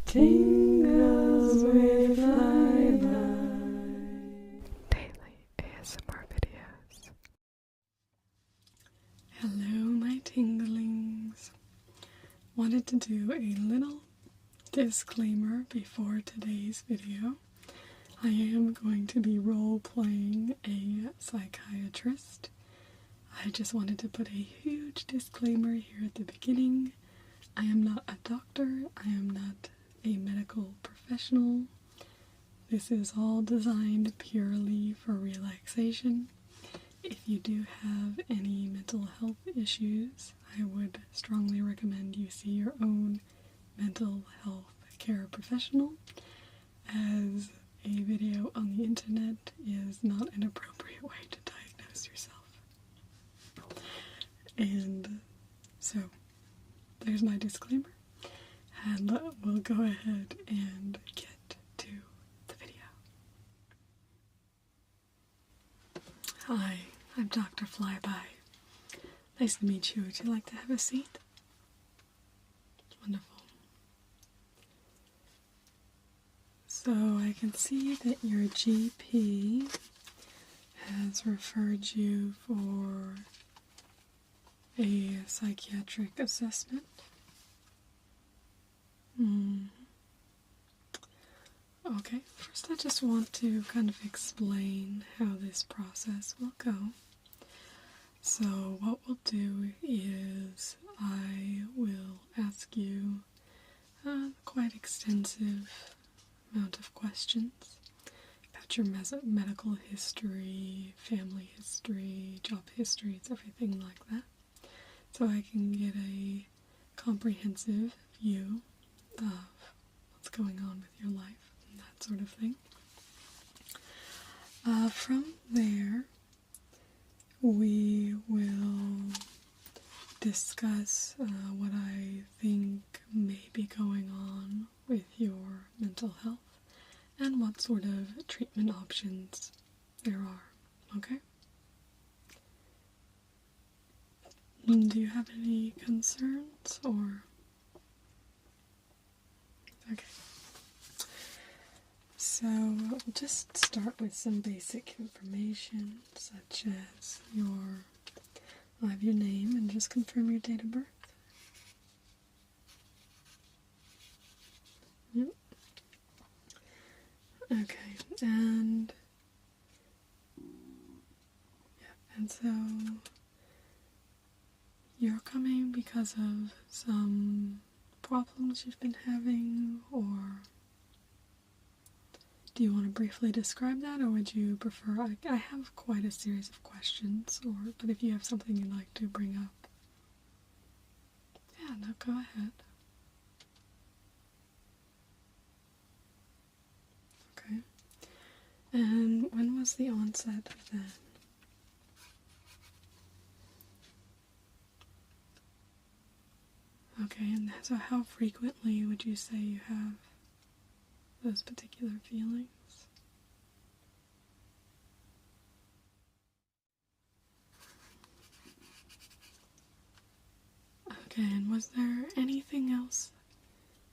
Tingles with flyby. Daily ASMR videos. Hello, my tinglings. Wanted to do a little disclaimer before today's video. I am going to be role-playing a psychiatrist. I just wanted to put a huge disclaimer here at the beginning. I am not a doctor. I am not a medical professional. This is all designed purely for relaxation. If you do have any mental health issues, I would strongly recommend you see your own mental health care professional, as a video on the internet is not an appropriate way to diagnose yourself. And so, there's my disclaimer, and we'll go ahead and get to the video. Hi, I'm Dr. Flyby. Nice to meet you. Would you like to have a seat? Wonderful. So I can see that your GP has referred you for a psychiatric assessment. Okay, first I just want to kind of explain how this process will go. So what we'll do is I will ask you a quite extensive amount of questions about your medical history, family history, job histories, everything like that, so I can get a comprehensive view of what's going on with your life and that sort of thing. From there, we will discuss what I think may be going on with your mental health and what sort of treatment options there are, okay? Do you have any concerns, or? Okay. So we'll just start with some basic information, such as I'll have your name and just confirm your date of birth. Yep. Okay, and so you're coming because of some problems you've been having, or do you want to briefly describe that, or would you prefer, I have quite a series of questions, but if you have something you'd like to bring up. Yeah, no, go ahead. Okay. And when was the onset of that? Okay, and so how frequently would you say you have those particular feelings? Okay, and was there anything else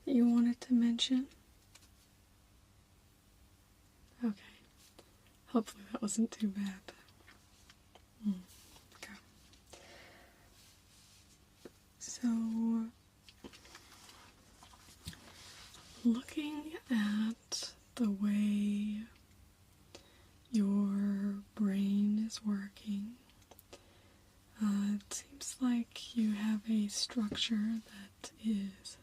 that you wanted to mention? Okay, hopefully that wasn't too bad. Okay. So, looking at the way your brain is working, it seems like you have a structure that is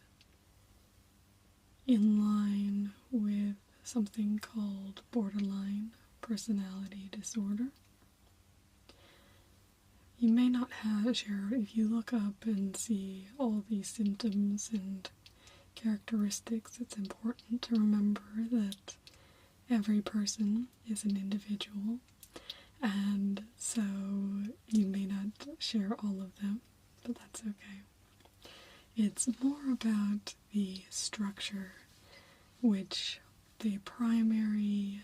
in line with something called borderline personality disorder. You may not share, if you look up and see all these symptoms and characteristics, it's important to remember that every person is an individual, and so you may not share all of them, but that's okay. It's more about the structure, which the primary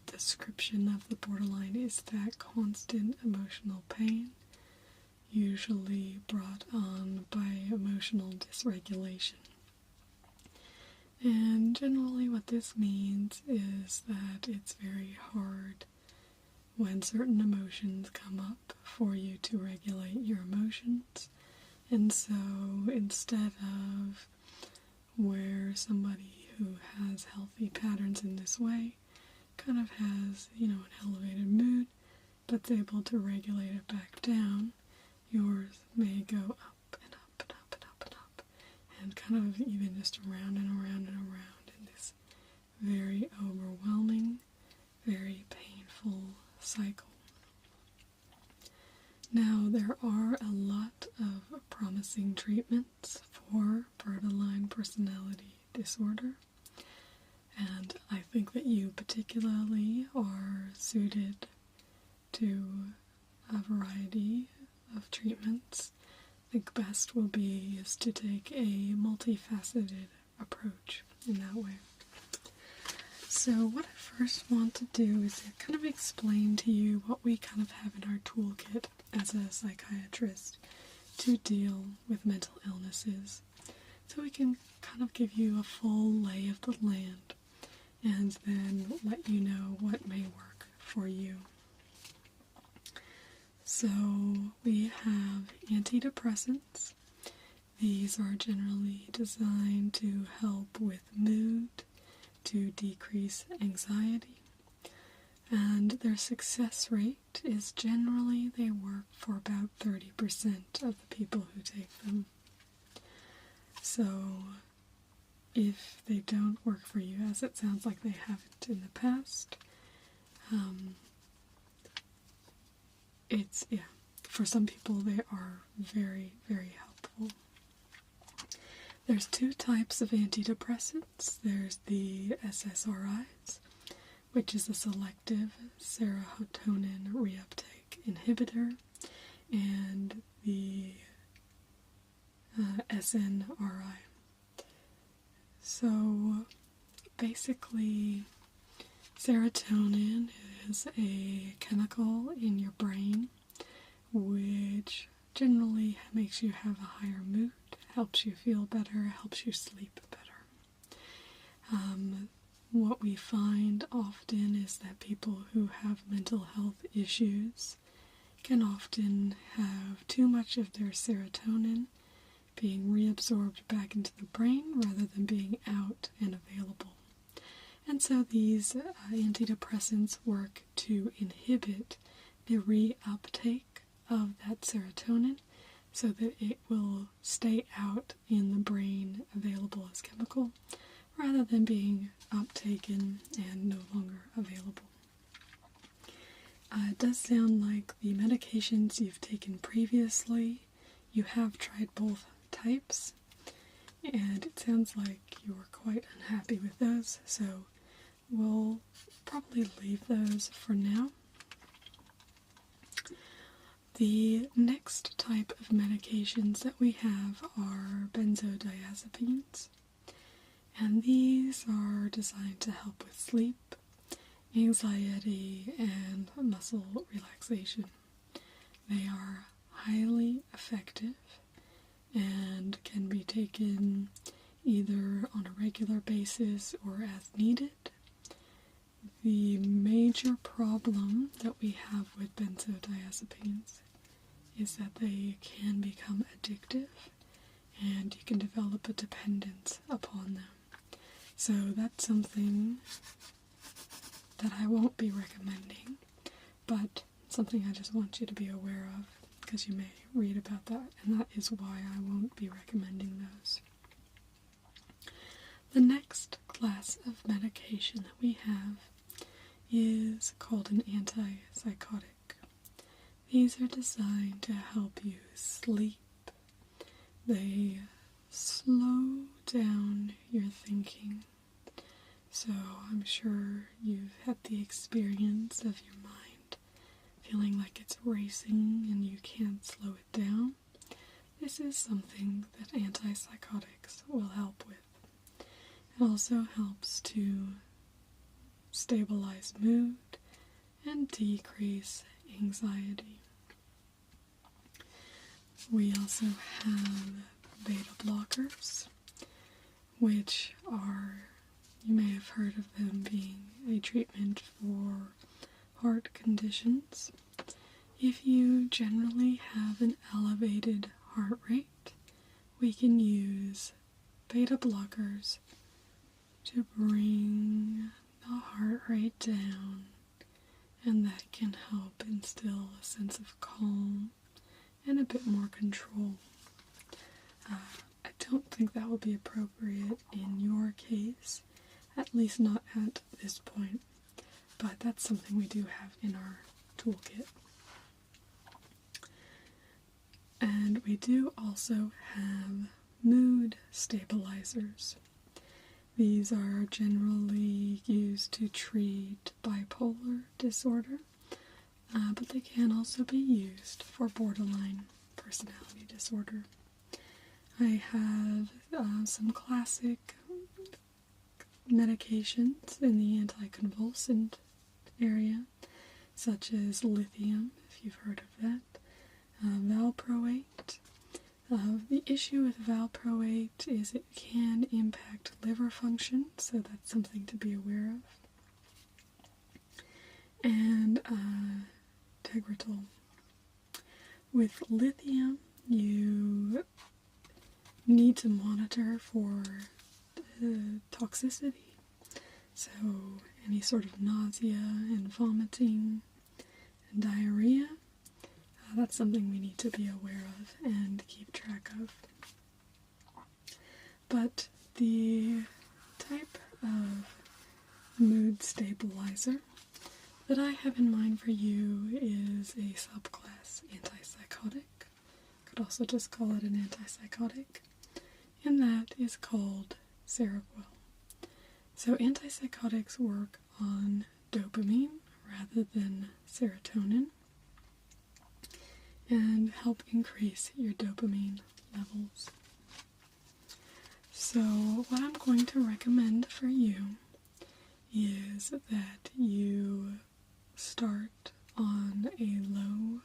description of the borderline is that constant emotional pain, usually brought on by emotional dysregulation. And generally what this means is that it's very hard when certain emotions come up for you to regulate your emotions. And so instead of where somebody who has healthy patterns in this way kind of has, an elevated mood, but's able to regulate it back down, yours may go up and up and up and up and up, and kind of even just around and around and around in this very overwhelming, very painful cycle. Now, there are a lot of promising treatments for borderline personality disorder, and I think that you particularly are suited to a variety of treatments. I think best will be is to take a multifaceted approach in that way. So what I first want to do is kind of explain to you what we kind of have in our toolkit as a psychiatrist to deal with mental illnesses, so we can kind of give you a full lay of the land and then let you know what may work for you. So we have antidepressants. These are generally designed to help with mood, to decrease anxiety, and their success rate is generally they work for about 30% of the people who take them. So if they don't work for you, as it sounds like they haven't in the past, for some people they are very, very helpful. There's two types of antidepressants. There's the SSRIs, which is a selective serotonin reuptake inhibitor, and the SNRI. So basically, serotonin is a chemical in your brain which generally makes you have a higher mood, helps you feel better, helps you sleep better. What we find often is that people who have mental health issues can often have too much of their serotonin being reabsorbed back into the brain rather than being out and available. And so these antidepressants work to inhibit the reuptake of that serotonin so that it will stay out in the brain available as chemical rather than being uptaken and no longer available. It does sound like the medications you've taken previously, you have tried both types, and it sounds like you were quite unhappy with those, so we'll probably leave those for now. The next type of medications that we have are benzodiazepines, and these are designed to help with sleep, anxiety, and muscle relaxation. They are highly effective and can be taken either on a regular basis or as needed. The major problem that we have with benzodiazepines is that they can become addictive and you can develop a dependence upon them. So that's something that I won't be recommending, but something I just want you to be aware of, because you may read about that, and that is why I won't be recommending those. The next class of medication that we have is called an anti-psychotic. These are designed to help you sleep. They slow down your thinking. So I'm sure you've had the experience of your mind feeling like it's racing and you can't slow it down. This is something that antipsychotics will help with. It also helps to stabilize mood and decrease anxiety. We also have beta blockers, which are, you may have heard of them being a treatment for heart conditions. If you generally have an elevated heart rate, we can use beta blockers to bring the heart rate down, and that can help instill a sense of calm and a bit more control. I don't think that will be appropriate in your case, at least not at this point, but that's something we do have in our toolkit. And we do also have mood stabilizers. These are generally used to treat bipolar disorder, but they can also be used for borderline personality disorder. I have some classic medications in the anticonvulsant area, such as lithium, if you've heard of that, valproate. The issue with valproate is it can impact liver function, so that's something to be aware of. And Tegretol. With lithium, you need to monitor for toxicity, so any sort of nausea and vomiting and diarrhea, that's something we need to be aware of and keep track of. But the type of mood stabilizer that I have in mind for you is a subclass Anti-Psychotic. Could also just call it an Anti-Psychotic, and that is called Seroquel. So antipsychotics work on dopamine rather than serotonin, and help increase your dopamine levels. So what I'm going to recommend for you is that you start on a low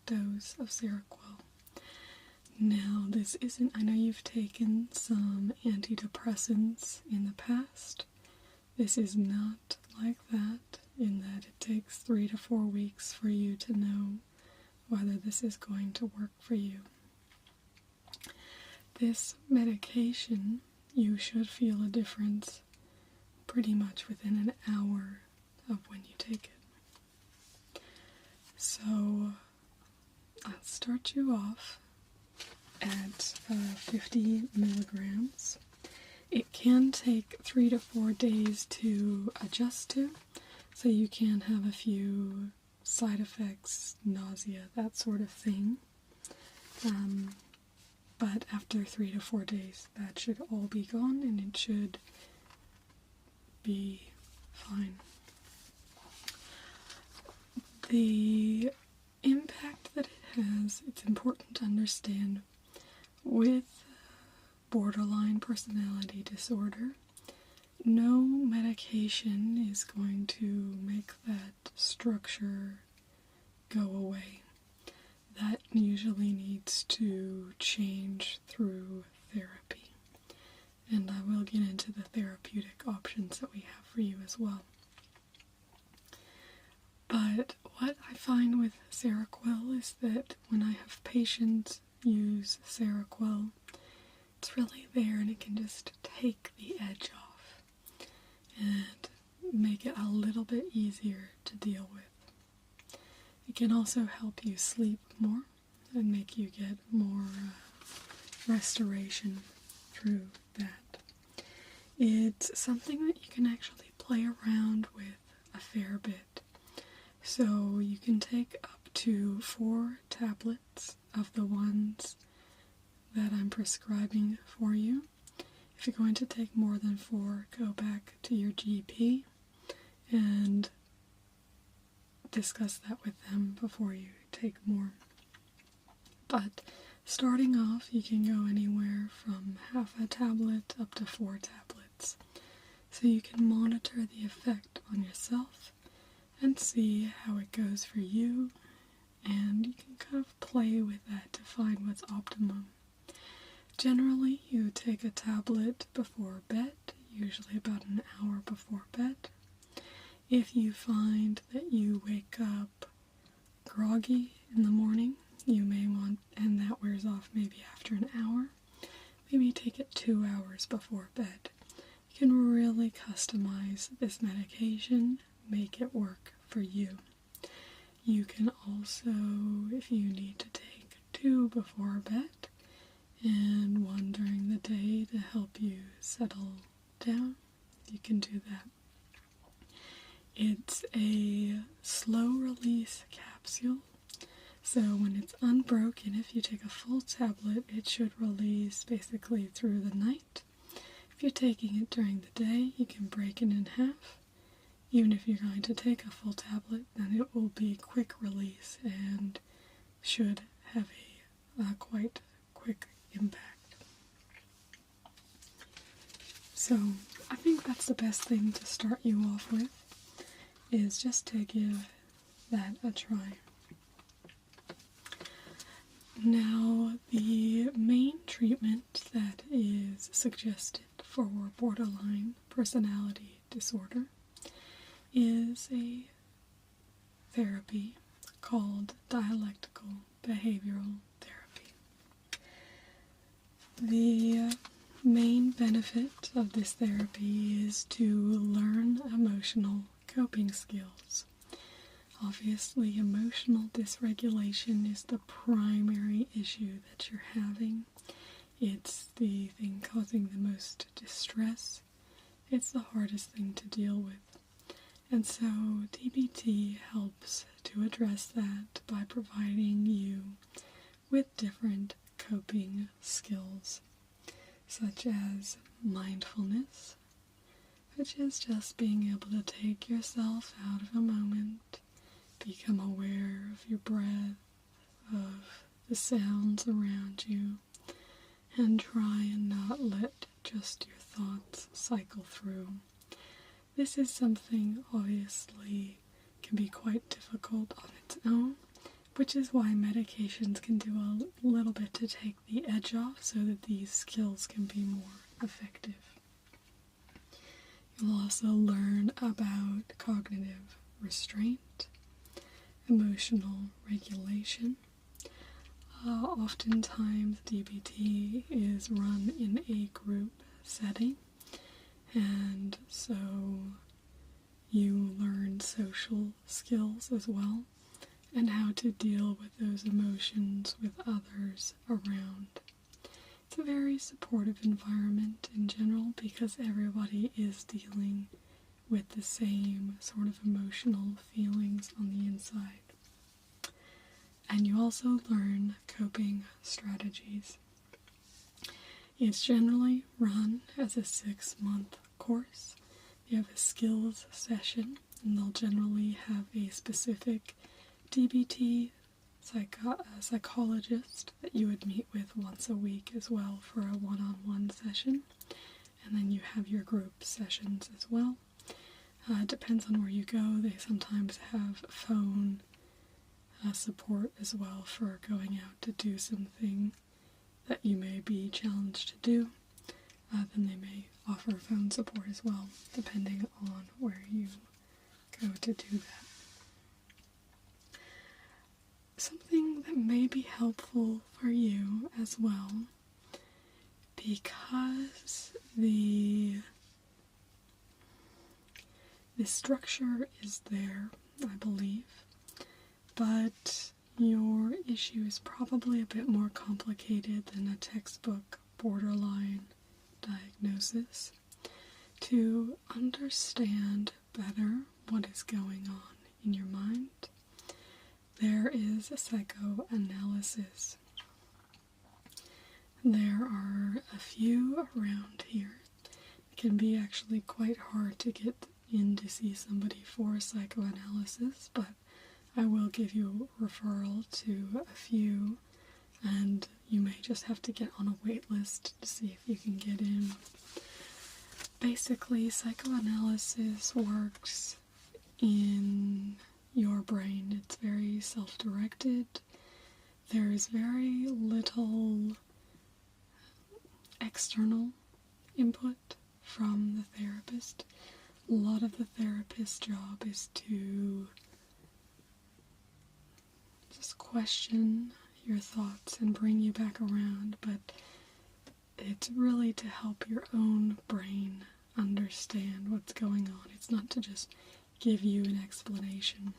dose of Seroquel. Now, this isn't, I know you've taken some antidepressants in the past. This is not like that, in that it takes 3 to 4 weeks for you to know whether this is going to work for you. This medication, you should feel a difference pretty much within an hour of when you take it. So, I'll start you off at 50 milligrams. It can take 3 to 4 days to adjust to, so you can have a few side effects, nausea, that sort of thing. But after 3 to 4 days, that should all be gone and it should be fine. The impact that it has, it's important to understand with borderline personality disorder, no medication is going to make that structure go away. That usually needs to change through therapy. And I will get into the therapeutic options that we have for you as well. But what I find with Seroquel is that when I have patients use Seroquel, it's really there and it can just take the edge off and make it a little bit easier to deal with. It can also help you sleep more and make you get more restoration through that. It's something that you can actually play around with a fair bit. So you can take up to 4 tablets of the ones that I'm prescribing for you. If you're going to take more than 4, go back to your GP and discuss that with them before you take more. But starting off, you can go anywhere from half a tablet up to 4 tablets. So you can monitor the effect on yourself and see how it goes for you, and you can kind of play with that to find what's optimum. Generally, you take a tablet before bed, usually about an hour before bed. If you find that you wake up groggy in the morning, you may want, and that wears off maybe after an hour, maybe take it 2 hours before bed. You can really customize this medication, make it work for you. You can also, if you need to take 2 before bed and 1 during the day to help you settle down, you can do that. It's a slow release capsule, so when it's unbroken, if you take a full tablet, it should release basically through the night. If you're taking it during the day, you can break it in half. Even if you're going to take a full tablet, then it will be quick release and should have a quite quick impact. So I think that's the best thing to start you off with, is just to give that a try. Now, the main treatment that is suggested for borderline personality disorder is a therapy called dialectical behavioral therapy. The main benefit of this therapy is to learn emotional coping skills. Obviously, emotional dysregulation is the primary issue that you're having. It's the thing causing the most distress. It's the hardest thing to deal with. And so DBT helps to address that by providing you with different coping skills, such as mindfulness, which is just being able to take yourself out of a moment, become aware of your breath, of the sounds around you, and try and not let just your thoughts cycle through. This is something obviously can be quite difficult on its own, which is why medications can do a little bit to take the edge off so that these skills can be more effective. You'll also learn about cognitive restraint, emotional regulation. Oftentimes DBT is run in a group setting, and so you learn social skills as well, and how to deal with those emotions with others around. It's a very supportive environment in general because everybody is dealing with the same sort of emotional feelings on the inside. And you also learn coping strategies. It's generally run as a 6-month course. You have a skills session, and they'll generally have a specific DBT psychologist that you would meet with once a week as well for a one-on-one session. And then you have your group sessions as well. It depends on where you go. They sometimes have phone support as well for going out to do something that you may be challenged to do. Then they may offer phone support as well, depending on where you go to do that. Something that may be helpful for you as well, because the structure is there, I believe, but your issue is probably a bit more complicated than a textbook borderline diagnosis. To understand better what is going on in your mind, there is a psychoanalysis. There are a few around here. It can be actually quite hard to get in to see somebody for psychoanalysis, but I will give you a referral to a few, and you may just have to get on a wait list to see if you can get in. Basically, psychoanalysis works in your brain. It's very self-directed. There is very little external input from the therapist. A lot of the therapist's job is to just question your thoughts and bring you back around, but it's really to help your own brain understand what's going on. It's not to just give you an explanation.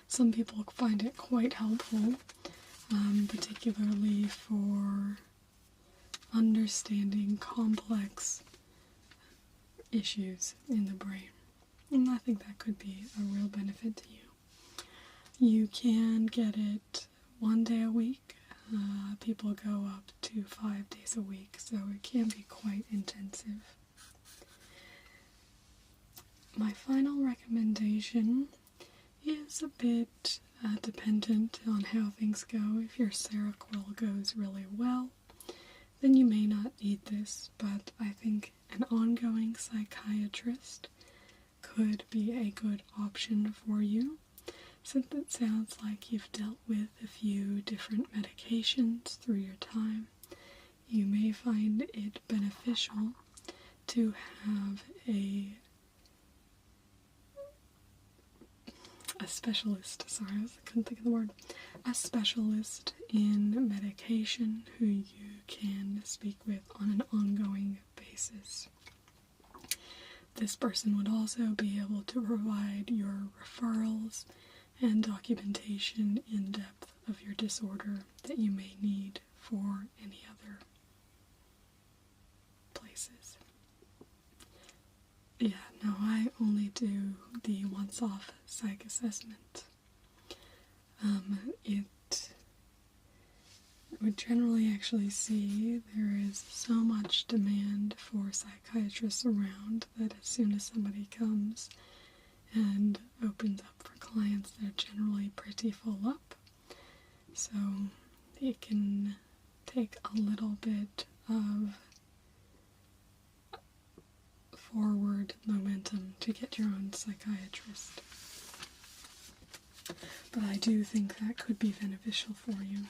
Some people find it quite helpful, particularly for understanding complex issues in the brain. And I think that could be a real benefit to you. You can get it 1 day a week. People go up to 5 days a week, so it can be quite intensive. My final recommendation is a bit dependent on how things go. If your Seroquel goes really well, then you may not need this, but I think an ongoing psychiatrist could be a good option for you, since it sounds like you've dealt with a few different medications through your time. You may find it beneficial to have a specialist, couldn't think of the word, a specialist in medication who you can speak with on an ongoing basis. This person would also be able to provide your referrals and documentation in depth of your disorder that you may need for any other places. Yeah, no, I only do the once-off psych assessment. It would generally actually see there is so much demand for psychiatrists around that as soon as somebody comes and opens up for clients, they're generally pretty full up. So it can take a little bit of forward momentum to get your own psychiatrist. But I do think that could be beneficial for you,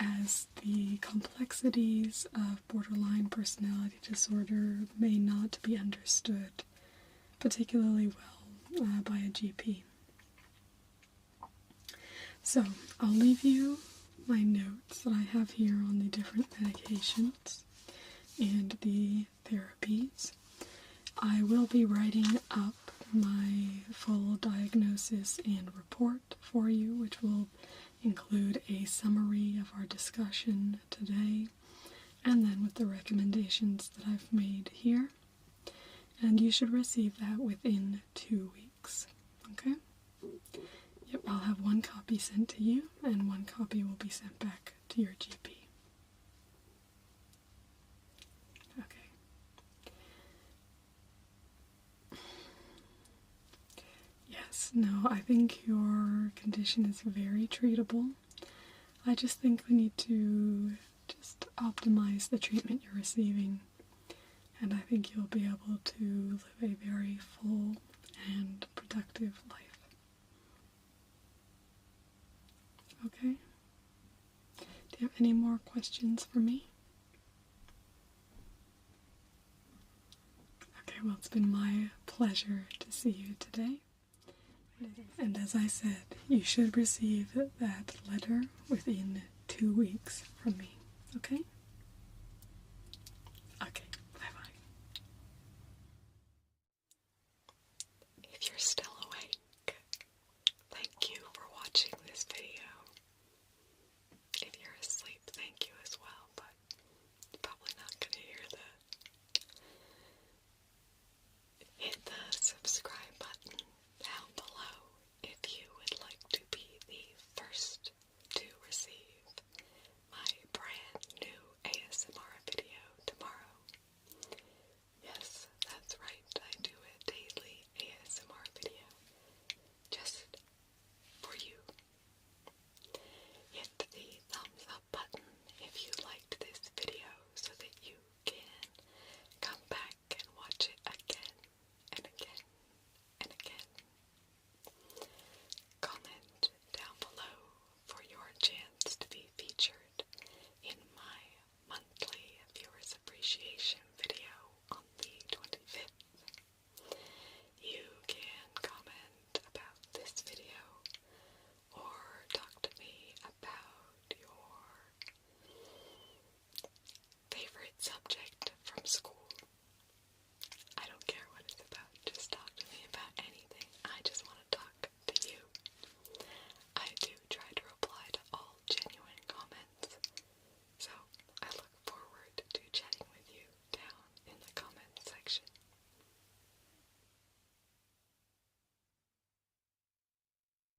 as the complexities of borderline personality disorder may not be understood particularly well by a GP. So I'll leave you my notes that I have here on the different medications and the therapies. I will be writing up my full diagnosis and report for you, which will include a summary of our discussion today, and then with the recommendations that I've made here. And you should receive that within 2 weeks, okay? Yep, I'll have 1 copy sent to you, and 1 copy will be sent back to your GP. No, I think your condition is very treatable. I just think we need to just optimize the treatment you're receiving, and I think you'll be able to live a very full and productive life. Okay? Do you have any more questions for me? Okay, well, it's been my pleasure to see you today. And as I said, you should receive that letter within 2 weeks from me, okay?